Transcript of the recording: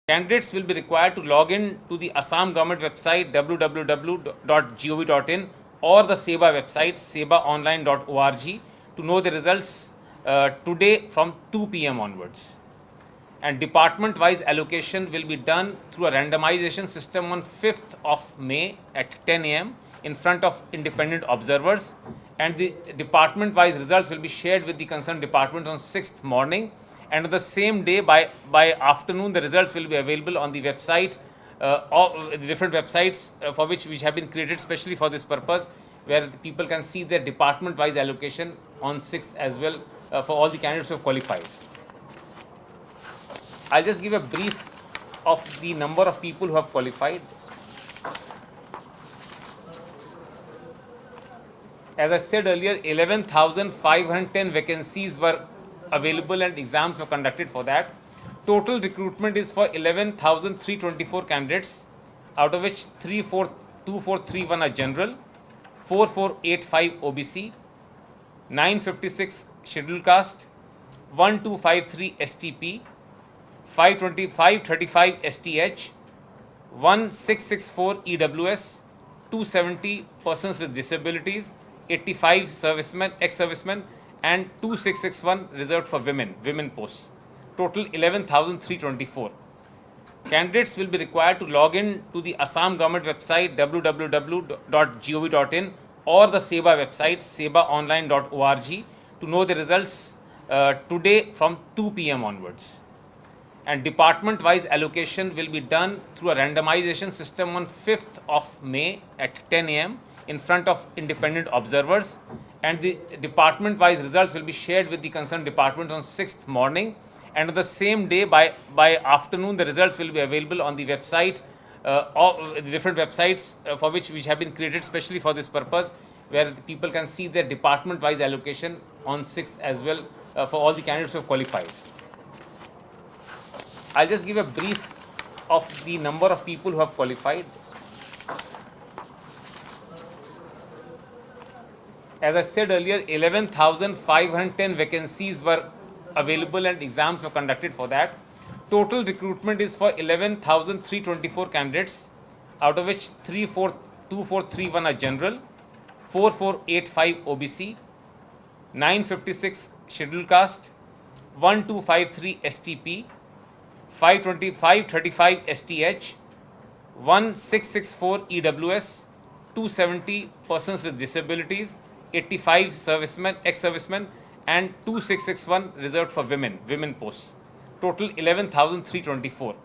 Candidates will be required to log in to the Assam government website www.gov.in or the SEBA website sebaonline.org to know the results today from 2 p.m. onwards. And department-wise allocation will be done through a randomization system on 5th of May at 10 a.m. in front of independent observers, and the department-wise results will be shared with the concerned department on 6th morning, and on the same day by afternoon the results will be available on the website of the different websites for which have been created specially for this purpose, where the people can see their department-wise allocation on 6th as well for all the candidates who have qualified. I'll just give a brief of the number of people who have qualified. As I said earlier, 11,510 vacancies were available and exams were conducted for that. Total recruitment is for 11,324 candidates, out of which 2431 are general, 4485 OBC, 956 scheduled caste, 1253 STP, 535 STH, 1664 EWS, 270 persons with disabilities, 85 servicemen, ex-servicemen, and 2661 reserved for women posts. Total 11,324. Candidates will be required to log in to the Assam government website www.gov.in or the SEBA website sebaonline.org to know the results today from 2 p.m. onwards. And department-wise allocation will be done through a randomization system on 5th of May at 10 a.m. in front of independent observers, and the department-wise results will be shared with the concerned department on 6th morning, and on the same day by afternoon the results will be available on the website of the different websites for which have been created specially for this purpose, where the people can see their department-wise allocation on 6th as well for all the candidates who have qualified. I'll just give a brief of the number of people who have qualified. As I said earlier, 11,510 vacancies were available and exams were conducted for that. Total recruitment is for 11,324 candidates, out of which 2431 are general, 4485 OBC, 956 scheduled caste, 1253 STP, 535 STH, 1664 EWS, 270 persons with disabilities, 85 servicemen, ex-servicemen, and 2661 reserved for women posts. Total 11,324.